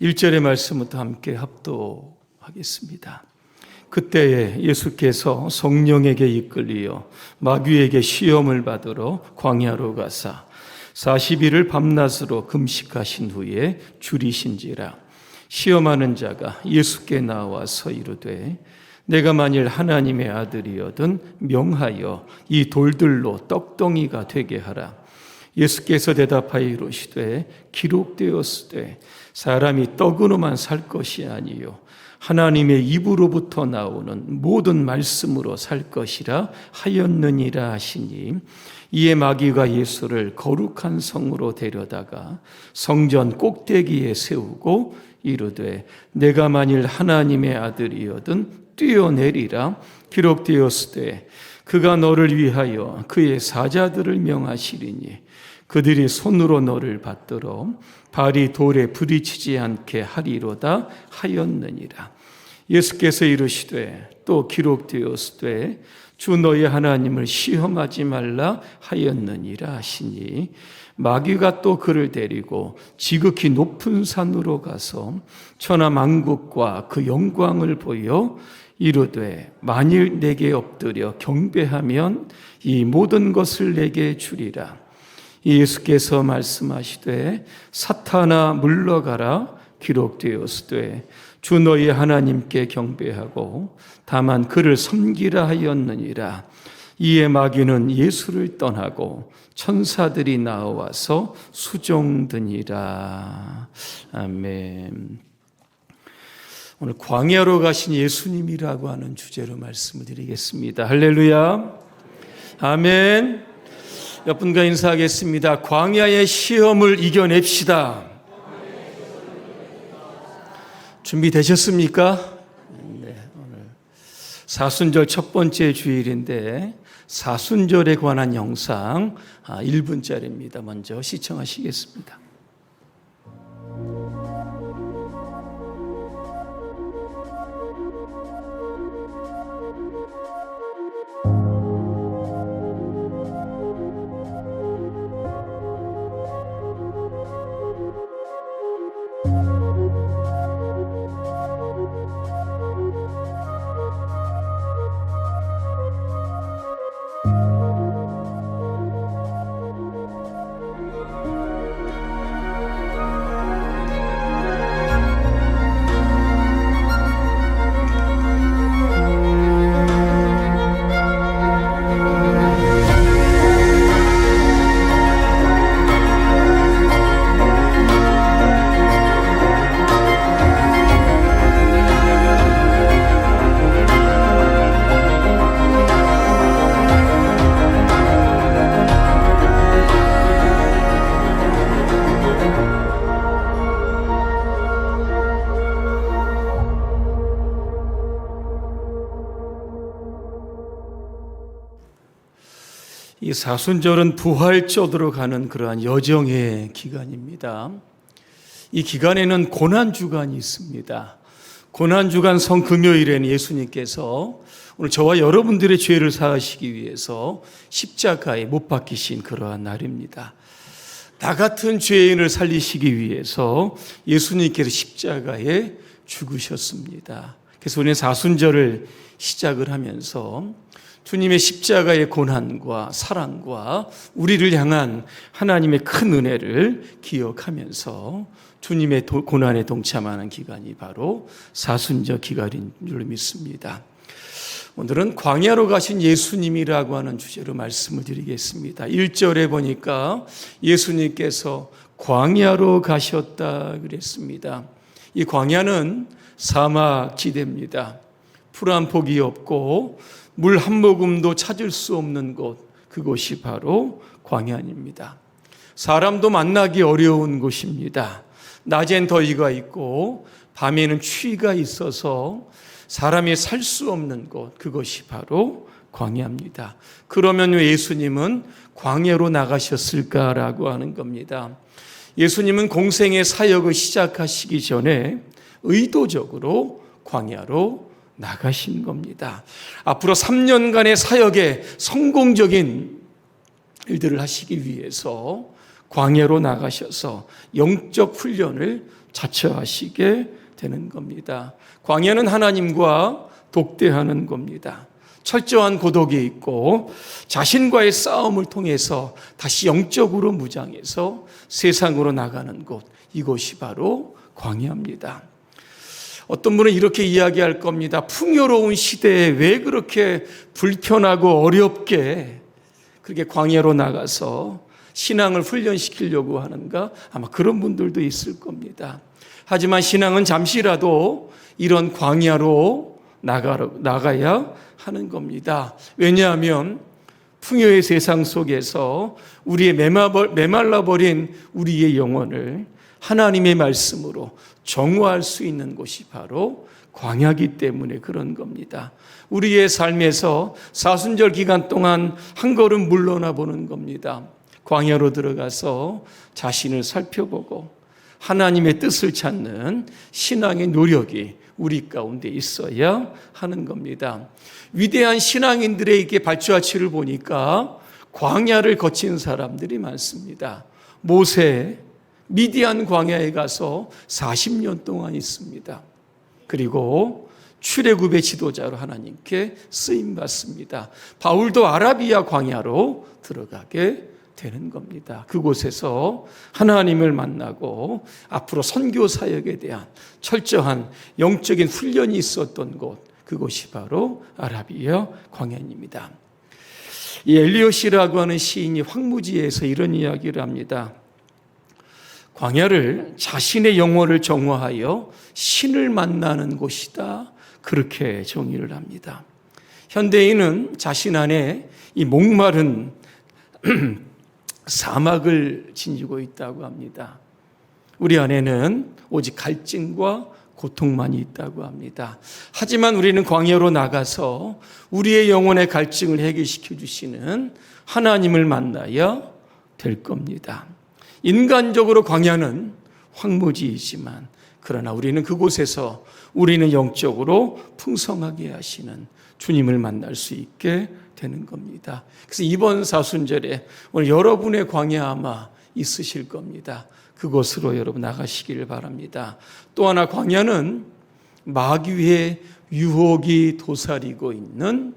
1절의 말씀부터 함께 합독하겠습니다. 그때에 예수께서 성령에게 이끌리어 마귀에게 시험을 받으러 광야로 가사 40일을 밤낮으로 금식하신 후에 줄이신지라. 시험하는 자가 예수께 나와서 이르되 내가 만일 하나님의 아들이거든 명하여 이 돌들로 떡덩이가 되게 하라. 예수께서 대답하여 이르시되 기록되었으되 사람이 떡으로만 살 것이 아니요 하나님의 입으로부터 나오는 모든 말씀으로 살 것이라 하였느니라 하시니, 이에 마귀가 예수를 거룩한 성으로 데려다가 성전 꼭대기에 세우고 이르되 내가 만일 하나님의 아들이거든 뛰어내리라. 기록되었으되 그가 너를 위하여 그의 사자들을 명하시리니 그들이 손으로 너를 받들어 발이 돌에 부딪히지 않게 하리로다 하였느니라. 예수께서 이르시되 또 기록되었으되 주 너의 하나님을 시험하지 말라 하였느니라 하시니, 마귀가 또 그를 데리고 지극히 높은 산으로 가서 천하 만국과 그 영광을 보여 이르되 만일 내게 엎드려 경배하면 이 모든 것을 내게 주리라. 예수께서 말씀하시되 사탄아 물러가라. 기록되었으되 주 너희 하나님께 경배하고 다만 그를 섬기라 하였느니라. 이에 마귀는 예수를 떠나고 천사들이 나와서 수종드니라. 아멘. 오늘 광야로 가신 예수님이라고 하는 주제로 말씀을 드리겠습니다. 할렐루야. 아멘. 옆분과 인사하겠습니다. 광야의 시험을 이겨냅시다. 준비되셨습니까? 네, 오늘 사순절 첫 번째 주일인데 사순절에 관한 영상 1분짜리입니다. 먼저 시청하시겠습니다. 이 사순절은 부활절으로 가는 그러한 여정의 기간입니다. 이 기간에는 고난주간이 있습니다. 고난주간 성금요일에는 예수님께서 오늘 저와 여러분들의 죄를 사하시기 위해서 십자가에 못 박히신 그러한 날입니다. 나 같은 죄인을 살리시기 위해서 예수님께서 십자가에 죽으셨습니다. 그래서 우리는 사순절을 시작을 하면서 주님의 십자가의 고난과 사랑과 우리를 향한 하나님의 큰 은혜를 기억하면서 주님의 고난에 동참하는 기간이 바로 사순절 기간인 줄 믿습니다. 오늘은 광야로 가신 예수님이라고 하는 주제로 말씀을 드리겠습니다. 1절에 보니까 예수님께서 광야로 가셨다 그랬습니다. 이 광야는 사막지대입니다. 풀 한 폭이 없고 물 한 모금도 찾을 수 없는 곳, 그곳이 바로 광야입니다. 사람도 만나기 어려운 곳입니다. 낮엔 더위가 있고 밤에는 추위가 있어서 사람이 살 수 없는 곳, 그것이 바로 광야입니다. 그러면 왜 예수님은 광야로 나가셨을까라고 하는 겁니다. 예수님은 공생의 사역을 시작하시기 전에 의도적으로 광야로 나가신 겁니다. 앞으로 3년간의 사역에 성공적인 일들을 하시기 위해서 광야로 나가셔서 영적 훈련을 자처하시게 되는 겁니다. 광야는 하나님과 독대하는 겁니다. 철저한 고독이 있고 자신과의 싸움을 통해서 다시 영적으로 무장해서 세상으로 나가는 곳, 이곳이 바로 광야입니다. 어떤 분은 이렇게 이야기할 겁니다. 풍요로운 시대에 왜 그렇게 불편하고 어렵게 그렇게 광야로 나가서 신앙을 훈련시키려고 하는가? 아마 그런 분들도 있을 겁니다. 하지만 신앙은 잠시라도 이런 광야로 나가야 하는 겁니다. 왜냐하면 풍요의 세상 속에서 우리의 메말라버린 우리의 영혼을 하나님의 말씀으로 정화할 수 있는 곳이 바로 광야이기 때문에 그런 겁니다. 우리의 삶에서 사순절 기간 동안 한 걸음 물러나 보는 겁니다. 광야로 들어가서 자신을 살펴보고 하나님의 뜻을 찾는 신앙의 노력이 우리 가운데 있어야 하는 겁니다. 위대한 신앙인들에게 발자취를 보니까 광야를 거친 사람들이 많습니다. 모세, 미디안 광야에 가서 40년 동안 있습니다. 그리고 출애굽의 지도자로 하나님께 쓰임받습니다. 바울도 아라비아 광야로 들어가게 되는 겁니다. 그곳에서 하나님을 만나고 앞으로 선교 사역에 대한 철저한 영적인 훈련이 있었던 곳, 그곳이 바로 아라비아 광야입니다. 이 엘리엇이라고 하는 시인이 황무지에서 이런 이야기를 합니다. 광야를 자신의 영혼을 정화하여 신을 만나는 곳이다. 그렇게 정의를 합니다. 현대인은 자신 안에 이 목마른 사막을 지니고 있다고 합니다. 우리 안에는 오직 갈증과 고통만이 있다고 합니다. 하지만 우리는 광야로 나가서 우리의 영혼의 갈증을 해결시켜 주시는 하나님을 만나야 될 겁니다. 인간적으로 광야는 황무지이지만 그러나 우리는 그곳에서 우리는 영적으로 풍성하게 하시는 주님을 만날 수 있게 되는 겁니다. 그래서 이번 사순절에 오늘 여러분의 광야 아마 있으실 겁니다. 그곳으로 여러분 나가시기를 바랍니다. 또 하나 광야는 마귀의 유혹이 도사리고 있는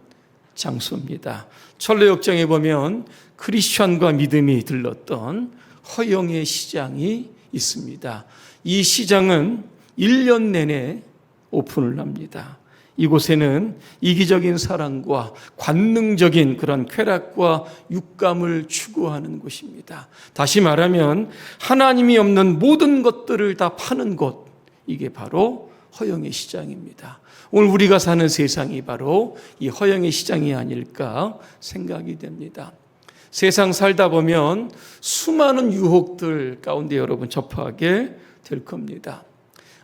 장소입니다. 철로역정에 보면 크리스천과 믿음이 들렀던 허영의 시장이 있습니다. 이 시장은 1년 내내 오픈을 합니다. 이곳에는 이기적인 사랑과 관능적인 그런 쾌락과 육감을 추구하는 곳입니다. 다시 말하면 하나님이 없는 모든 것들을 다 파는 곳, 이게 바로 허영의 시장입니다. 오늘 우리가 사는 세상이 바로 이 허영의 시장이 아닐까 생각이 됩니다. 세상 살다 보면 수많은 유혹들 가운데 여러분 접하게 될 겁니다.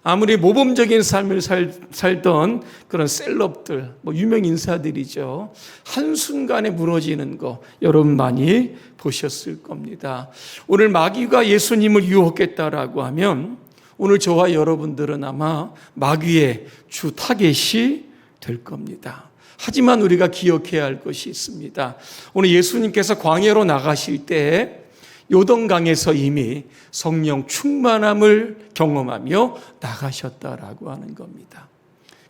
아무리 모범적인 삶을 살던 그런 셀럽들, 유명 인사들이죠. 한순간에 무너지는 거 여러분 많이 보셨을 겁니다. 오늘 마귀가 예수님을 유혹했다라고 하면 오늘 저와 여러분들은 아마 마귀의 주 타겟이 될 겁니다. 하지만 우리가 기억해야 할 것이 있습니다. 오늘 예수님께서 광야로 나가실 때 요동강에서 이미 성령 충만함을 경험하며 나가셨다라고 하는 겁니다.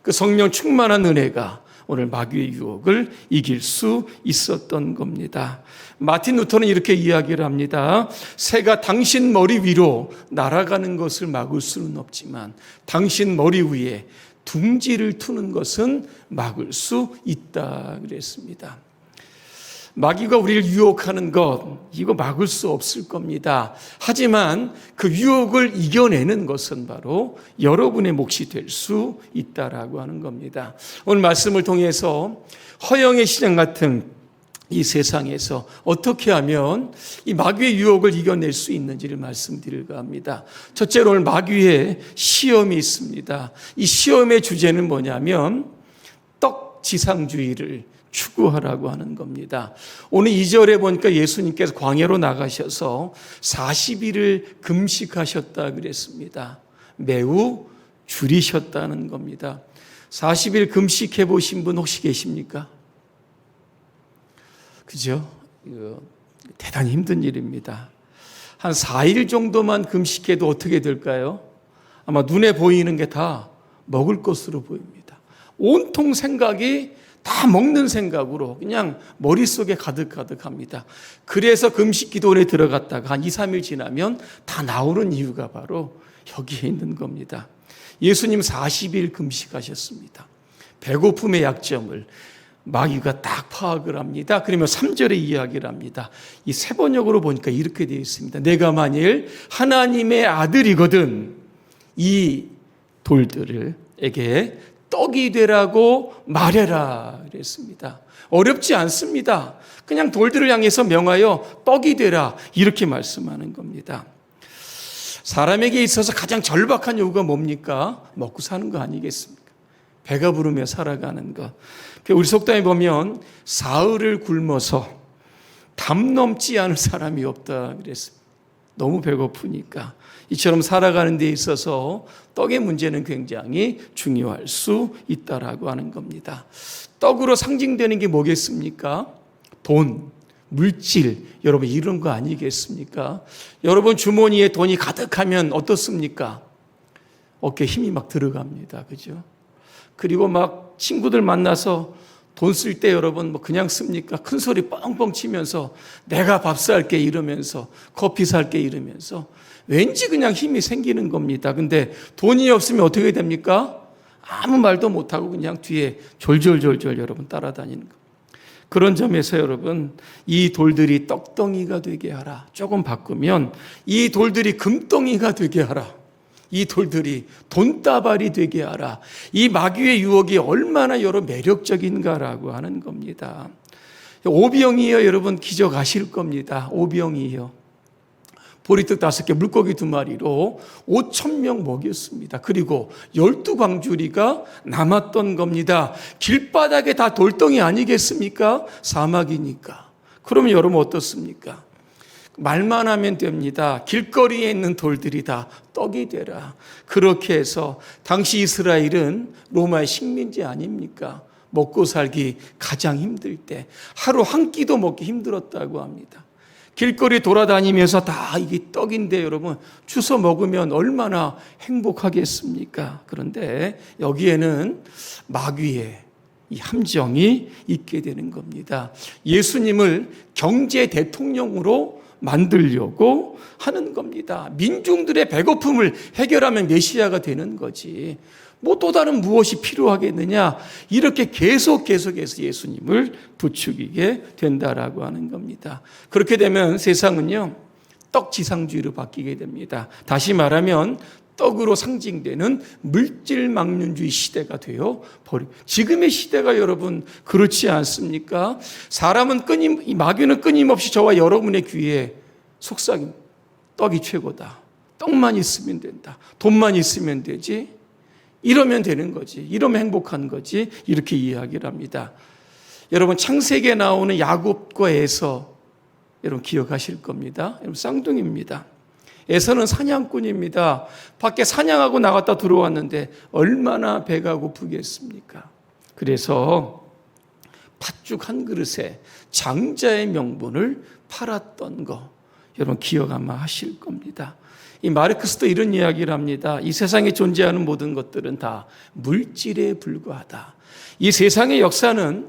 그 성령 충만한 은혜가 오늘 마귀의 유혹을 이길 수 있었던 겁니다. 마틴 루터는 이렇게 이야기를 합니다. 새가 당신 머리 위로 날아가는 것을 막을 수는 없지만 당신 머리 위에 둥지를 트는 것은 막을 수 있다 그랬습니다. 마귀가 우리를 유혹하는 것, 이거 막을 수 없을 겁니다. 하지만 그 유혹을 이겨내는 것은 바로 여러분의 몫이 될 수 있다라고 하는 겁니다. 오늘 말씀을 통해서 허영의 시장 같은 이 세상에서 어떻게 하면 이 마귀의 유혹을 이겨낼 수 있는지를 말씀드릴까 합니다. 첫째로 오늘 마귀의 시험이 있습니다. 이 시험의 주제는 뭐냐면 떡지상주의를 추구하라고 하는 겁니다. 오늘 2절에 보니까 예수님께서 광야로 나가셔서 40일을 금식하셨다 그랬습니다. 매우 줄이셨다는 겁니다. 40일 금식해 보신 분 혹시 계십니까? 그죠? 대단히 힘든 일입니다. 한 4일 정도만 금식해도 어떻게 될까요? 아마 눈에 보이는 게 다 먹을 것으로 보입니다. 온통 생각이 다 먹는 생각으로 그냥 머릿속에 가득가득합니다. 그래서 금식 기도원에 들어갔다가 한 2, 3일 지나면 다 나오는 이유가 바로 여기에 있는 겁니다. 예수님 40일 금식하셨습니다. 배고픔의 약점을 마귀가 딱 파악을 합니다. 그러면 3절에 이야기를 합니다. 이 세번역으로 보니까 이렇게 되어 있습니다. 내가 만일 하나님의 아들이거든 이 돌들에게 떡이 되라고 말해라 그랬습니다. 어렵지 않습니다. 그냥 돌들을 향해서 명하여 떡이 되라 이렇게 말씀하는 겁니다. 사람에게 있어서 가장 절박한 요구가 뭡니까? 먹고 사는 거 아니겠습니까? 배가 부르며 살아가는 것. 우리 속담에 보면 사흘을 굶어서 담 넘지 않을 사람이 없다 그랬습니다. 너무 배고프니까. 이처럼 살아가는 데 있어서 떡의 문제는 굉장히 중요할 수 있다라고 하는 겁니다. 떡으로 상징되는 게 뭐겠습니까? 돈, 물질, 여러분 이런 거 아니겠습니까? 여러분 주머니에 돈이 가득하면 어떻습니까? 어깨에 힘이 막 들어갑니다. 그죠? 그리고 막 친구들 만나서 돈 쓸 때 여러분 뭐 그냥 씁니까? 큰 소리 뻥뻥 치면서 내가 밥 살게 이러면서 커피 살게 이러면서 왠지 그냥 힘이 생기는 겁니다. 근데 돈이 없으면 어떻게 됩니까? 아무 말도 못하고 그냥 뒤에 졸졸졸졸 여러분 따라다니는 거. 그런 점에서 여러분 이 돌들이 떡덩이가 되게 하라. 조금 바꾸면 이 돌들이 금덩이가 되게 하라. 이 돌들이 돈다발이 되게 하라. 이 마귀의 유혹이 얼마나 여러 매력적인가라고 하는 겁니다. 오병이어 여러분 기적하실 겁니다. 오병이어. 보리떡 5개, 물고기 2마리로 5,000명 먹였습니다. 그리고 12광주리가 남았던 겁니다. 길바닥에 다 돌덩이 아니겠습니까? 사막이니까. 그러면 여러분 어떻습니까? 말만 하면 됩니다. 길거리에 있는 돌들이 다 떡이 되라. 그렇게 해서 당시 이스라엘은 로마의 식민지 아닙니까? 먹고 살기 가장 힘들 때 하루 한 끼도 먹기 힘들었다고 합니다. 길거리 돌아다니면서 다 이게 떡인데 여러분 주워 먹으면 얼마나 행복하겠습니까? 그런데 여기에는 마귀의 이 함정이 있게 되는 겁니다. 예수님을 경제 대통령으로 만들려고 하는 겁니다. 민중들의 배고픔을 해결하면 메시아가 되는 거지. 뭐 또 다른 무엇이 필요하겠느냐? 이렇게 계속해서 예수님을 부추기게 된다라고 하는 겁니다. 그렇게 되면 세상은요, 떡지상주의로 바뀌게 됩니다. 다시 말하면 떡으로 상징되는 물질망론주의 시대가 되어 버리고 지금의 시대가 여러분 그렇지 않습니까? 사람은 마귀는 끊임없이 저와 여러분의 귀에 속삭임 떡이 최고다. 떡만 있으면 된다. 돈만 있으면 되지. 이러면 되는 거지. 이러면 행복한 거지. 이렇게 이야기를 합니다. 여러분 창세기에 나오는 야곱과 에서 여러분 기억하실 겁니다. 여러분 쌍둥이입니다. 에서는 사냥꾼입니다. 밖에 사냥하고 나갔다 들어왔는데 얼마나 배가 고프겠습니까? 그래서 팥죽 한 그릇에 장자의 명분을 팔았던 거 여러분 기억 아마 하실 겁니다. 이 마르크스도 이런 이야기를 합니다. 이 세상에 존재하는 모든 것들은 다 물질에 불과하다. 이 세상의 역사는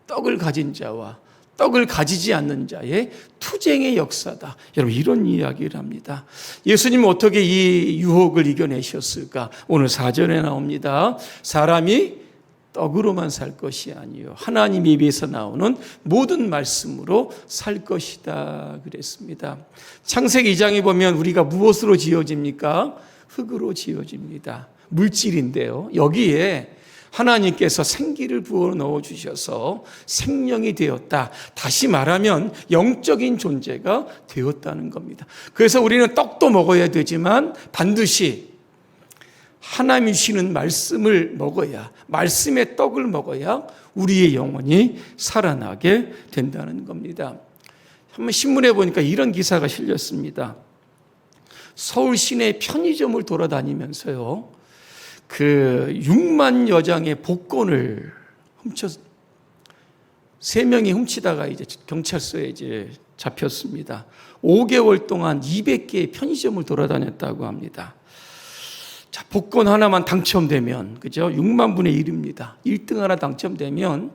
떡을 가진 자와 떡을 가지지 않는 자의 투쟁의 역사다. 여러분 이런 이야기를 합니다. 예수님은 어떻게 이 유혹을 이겨내셨을까? 오늘 4절에 나옵니다. 사람이 떡으로만 살 것이 아니요 하나님 입에서 나오는 모든 말씀으로 살 것이다 그랬습니다. 창세기 2장에 보면 우리가 무엇으로 지어집니까? 흙으로 지어집니다. 물질인데요. 여기에 하나님께서 생기를 부어 넣어주셔서 생명이 되었다. 다시 말하면 영적인 존재가 되었다는 겁니다. 그래서 우리는 떡도 먹어야 되지만 반드시 하나님이 주시는 말씀을 먹어야, 말씀의 떡을 먹어야 우리의 영혼이 살아나게 된다는 겁니다. 한번 신문에 보니까 이런 기사가 실렸습니다. 서울 시내 편의점을 돌아다니면서요, 6만 여장의 복권을 3명이 훔치다가 이제 경찰서에 이제 잡혔습니다. 5개월 동안 200개의 편의점을 돌아다녔다고 합니다. 자, 복권 하나만 당첨되면, 그죠? 6만 분의 1입니다. 1등 하나 당첨되면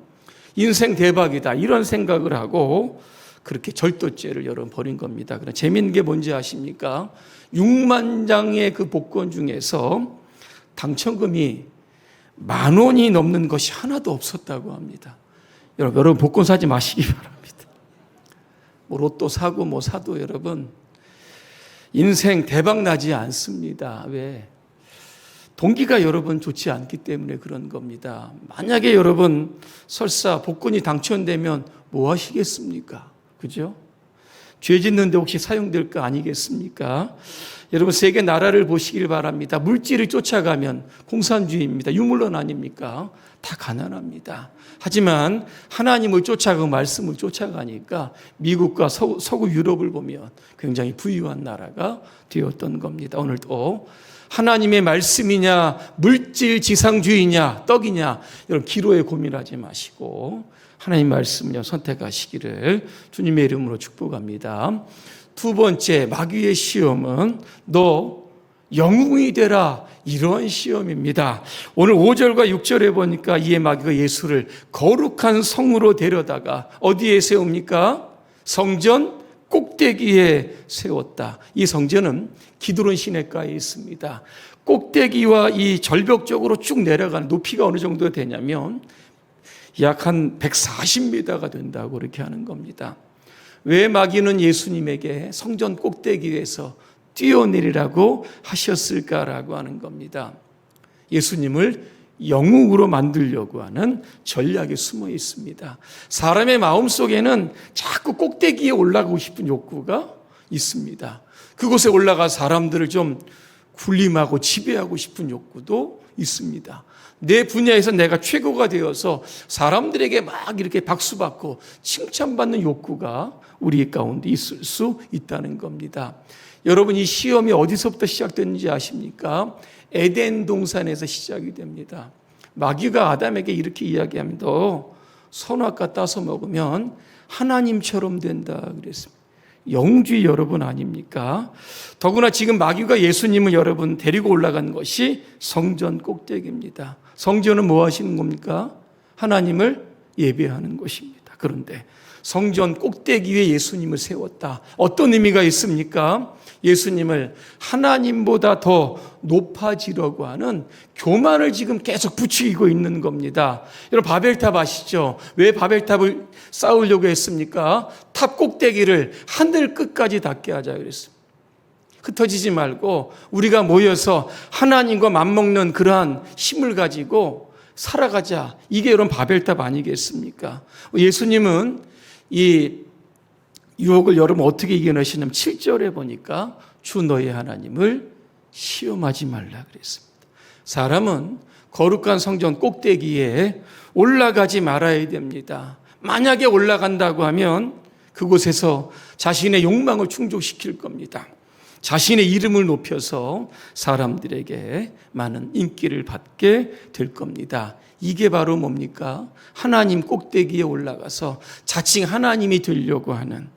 인생 대박이다. 이런 생각을 하고 그렇게 절도죄를 여러분 벌인 겁니다. 그럼 재미있는 게 뭔지 아십니까? 6만 장의 그 복권 중에서 당첨금이 10,000원이 넘는 것이 하나도 없었다고 합니다. 여러분 복권 사지 마시기 바랍니다. 뭐 로또 사고 뭐 사도 여러분 인생 대박 나지 않습니다. 왜? 동기가 여러분 좋지 않기 때문에 그런 겁니다. 만약에 여러분 설사 복권이 당첨되면 뭐 하시겠습니까? 그죠? 죄 짓는데 혹시 사용될 거 아니겠습니까? 여러분 세계 나라를 보시길 바랍니다. 물질을 쫓아가면 공산주의입니다. 유물론 아닙니까? 다 가난합니다. 하지만 하나님을 쫓아가고 말씀을 쫓아가니까 미국과 서구 유럽을 보면 굉장히 부유한 나라가 되었던 겁니다. 오늘도 하나님의 말씀이냐 물질 지상주의냐 떡이냐 여러분 기로에 고민하지 마시고 하나님 말씀을 선택하시기를 주님의 이름으로 축복합니다. 두 번째 마귀의 시험은 너 영웅이 되라 이런 시험입니다. 오늘 5절과 6절에 보니까 이에 마귀가 예수를 거룩한 성으로 데려다가 어디에 세웁니까? 성전 꼭대기에 세웠다. 이 성전은 기드론 시내가에 있습니다. 꼭대기와 이 절벽 쪽으로 쭉 내려가는 높이가 어느 정도 되냐면 약 한 140m가 된다고 그렇게 하는 겁니다. 왜 마귀는 예수님에게 성전 꼭대기에서 뛰어내리라고 하셨을까라고 하는 겁니다. 예수님을 영웅으로 만들려고 하는 전략이 숨어 있습니다. 사람의 마음속에는 자꾸 꼭대기에 올라가고 싶은 욕구가 있습니다. 그곳에 올라가 사람들을 좀 군림하고 지배하고 싶은 욕구도 있습니다. 내 분야에서 내가 최고가 되어서 사람들에게 막 이렇게 박수받고 칭찬받는 욕구가 우리 가운데 있을 수 있다는 겁니다. 여러분 이 시험이 어디서부터 시작됐는지 아십니까? 에덴 동산에서 시작이 됩니다. 마귀가 아담에게 이렇게 이야기합니다. 선악과 따서 먹으면 하나님처럼 된다 그랬습니다. 영주의 여러분 아닙니까? 더구나 지금 마귀가 예수님을 여러분 데리고 올라간 것이 성전 꼭대기입니다. 성전은 뭐 하시는 겁니까? 하나님을 예배하는 것입니다. 그런데 성전 꼭대기 위에 예수님을 세웠다. 어떤 의미가 있습니까? 예수님을 하나님보다 더 높아지려고 하는 교만을 지금 계속 부추기고 있는 겁니다. 여러분 바벨탑 아시죠? 왜 바벨탑을 쌓으려고 했습니까? 탑 꼭대기를 하늘 끝까지 닿게 하자 그랬습니다. 흩어지지 말고 우리가 모여서 하나님과 맞먹는 그러한 힘을 가지고 살아가자. 이게 여러분 바벨탑 아니겠습니까? 예수님은 이 유혹을 여러분 어떻게 이겨내시냐면 7절에 보니까 주 너의 하나님을 시험하지 말라 그랬습니다. 사람은 거룩한 성전 꼭대기에 올라가지 말아야 됩니다. 만약에 올라간다고 하면 그곳에서 자신의 욕망을 충족시킬 겁니다. 자신의 이름을 높여서 사람들에게 많은 인기를 받게 될 겁니다. 이게 바로 뭡니까? 하나님 꼭대기에 올라가서 자칭 하나님이 되려고 하는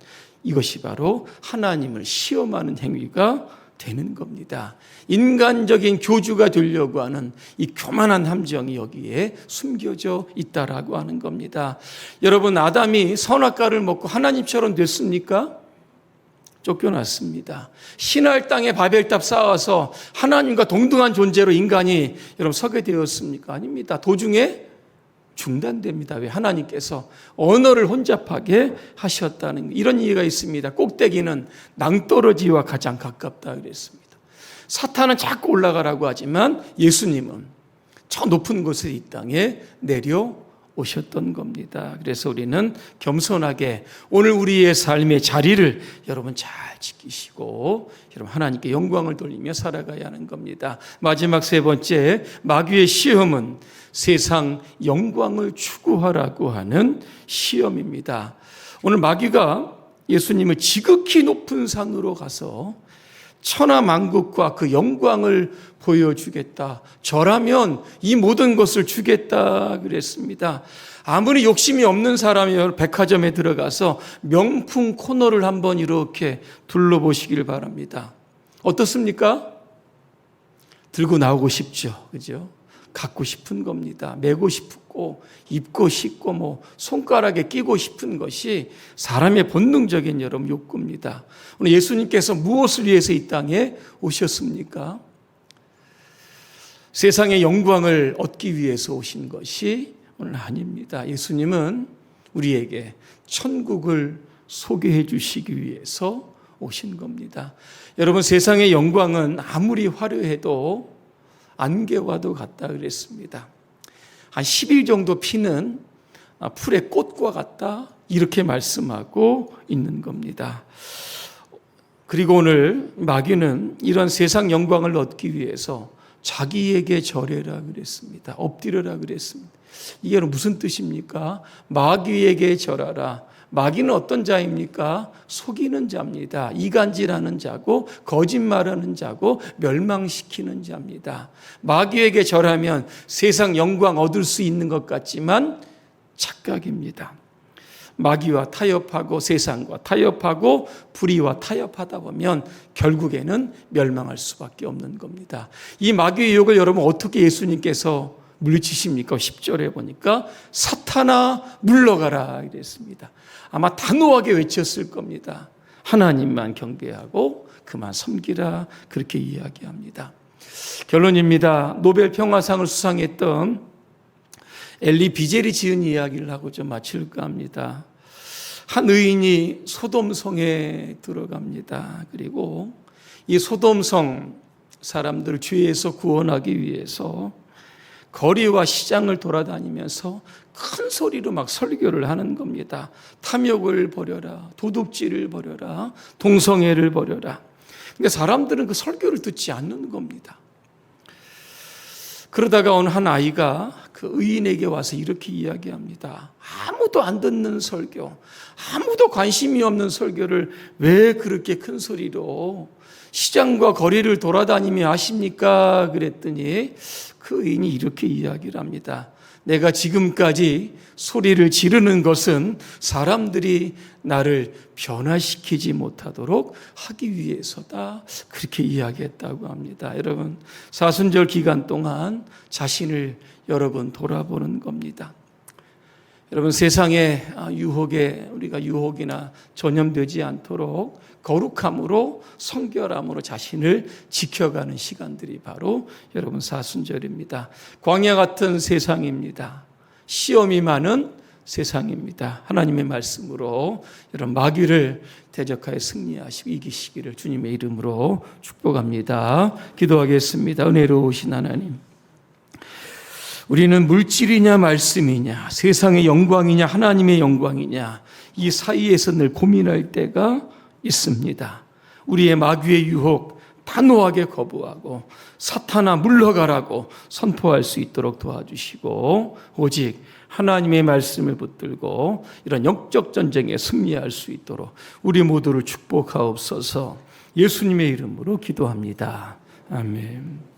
이것이 바로 하나님을 시험하는 행위가 되는 겁니다. 인간적인 교주가 되려고 하는 이 교만한 함정이 여기에 숨겨져 있다라고 하는 겁니다. 여러분 아담이 선악과를 먹고 하나님처럼 됐습니까? 쫓겨났습니다. 신할 땅에 바벨탑 쌓아서 하나님과 동등한 존재로 인간이 여러분 서게 되었습니까? 아닙니다. 도중에 중단됩니다. 왜? 하나님께서 언어를 혼잡하게 하셨다는 이런 이해가 있습니다. 꼭대기는 낭떠러지와 가장 가깝다 그랬습니다. 사탄은 자꾸 올라가라고 하지만 예수님은 저 높은 곳에 이 땅에 내려오셨던 겁니다. 그래서 우리는 겸손하게 오늘 우리의 삶의 자리를 여러분 잘 지키시고 여러분 하나님께 영광을 돌리며 살아가야 하는 겁니다. 마지막 세 번째 마귀의 시험은 세상 영광을 추구하라고 하는 시험입니다. 오늘 마귀가 예수님을 지극히 높은 산으로 가서 천하만국과 그 영광을 보여주겠다. 저라면 이 모든 것을 주겠다 그랬습니다. 아무리 욕심이 없는 사람이 백화점에 들어가서 명품 코너를 한번 이렇게 둘러보시길 바랍니다. 어떻습니까? 들고 나오고 싶죠. 그죠? 갖고 싶은 겁니다. 메고 싶고 입고 싶고 손가락에 끼고 싶은 것이 사람의 본능적인 여러분 욕구입니다. 오늘 예수님께서 무엇을 위해서 이 땅에 오셨습니까? 세상의 영광을 얻기 위해서 오신 것이 오늘 아닙니다. 예수님은 우리에게 천국을 소개해 주시기 위해서 오신 겁니다. 여러분, 세상의 영광은 아무리 화려해도 안개와도 같다 그랬습니다. 한 10일 정도 피는 풀의 꽃과 같다, 이렇게 말씀하고 있는 겁니다. 그리고 오늘 마귀는 이런 세상 영광을 얻기 위해서 자기에게 절해라 그랬습니다. 엎드려라 그랬습니다. 이게 무슨 뜻입니까? 마귀에게 절하라. 마귀는 어떤 자입니까? 속이는 자입니다. 이간질하는 자고 거짓말하는 자고 멸망시키는 자입니다. 마귀에게 절하면 세상 영광 얻을 수 있는 것 같지만 착각입니다. 마귀와 타협하고 세상과 타협하고 불의와 타협하다 보면 결국에는 멸망할 수밖에 없는 겁니다. 이 마귀의 유혹을 여러분 어떻게 예수님께서 물리치십니까? 10절에 보니까 사탄아 물러가라 이랬습니다. 아마 단호하게 외쳤을 겁니다. 하나님만 경배하고 그만 섬기라, 그렇게 이야기합니다. 결론입니다. 노벨 평화상을 수상했던 엘리 비젤이 지은 이야기를 하고 좀 마칠까 합니다. 한 의인이 소돔성에 들어갑니다. 그리고 이 소돔성 사람들을 죄에서 구원하기 위해서 거리와 시장을 돌아다니면서 큰 소리로 막 설교를 하는 겁니다. 탐욕을 버려라, 도둑질을 버려라, 동성애를 버려라. 그러니까 사람들은 그 설교를 듣지 않는 겁니다. 그러다가 어느 한 아이가 그 의인에게 와서 이렇게 이야기합니다. 아무도 안 듣는 설교, 아무도 관심이 없는 설교를 왜 그렇게 큰 소리로 시장과 거리를 돌아다니며 하십니까? 그랬더니 그 의인이 이렇게 이야기를 합니다. 내가 지금까지 소리를 지르는 것은 사람들이 나를 변화시키지 못하도록 하기 위해서다, 그렇게 이야기했다고 합니다. 여러분, 사순절 기간 동안 자신을 여러 번 돌아보는 겁니다. 여러분, 세상의 유혹에 우리가 유혹이나 전염되지 않도록 거룩함으로 성결함으로 자신을 지켜가는 시간들이 바로 여러분 사순절입니다. 광야 같은 세상입니다. 시험이 많은 세상입니다. 하나님의 말씀으로 여러분 마귀를 대적하여 승리하시고 이기시기를 주님의 이름으로 축복합니다. 기도하겠습니다. 은혜로우신 하나님, 우리는 물질이냐 말씀이냐 세상의 영광이냐 하나님의 영광이냐 이 사이에서 늘 고민할 때가 있습니다. 우리의 마귀의 유혹 단호하게 거부하고 사탄아 물러가라고 선포할 수 있도록 도와주시고 오직 하나님의 말씀을 붙들고 이런 영적 전쟁에 승리할 수 있도록 우리 모두를 축복하옵소서. 예수님의 이름으로 기도합니다. 아멘.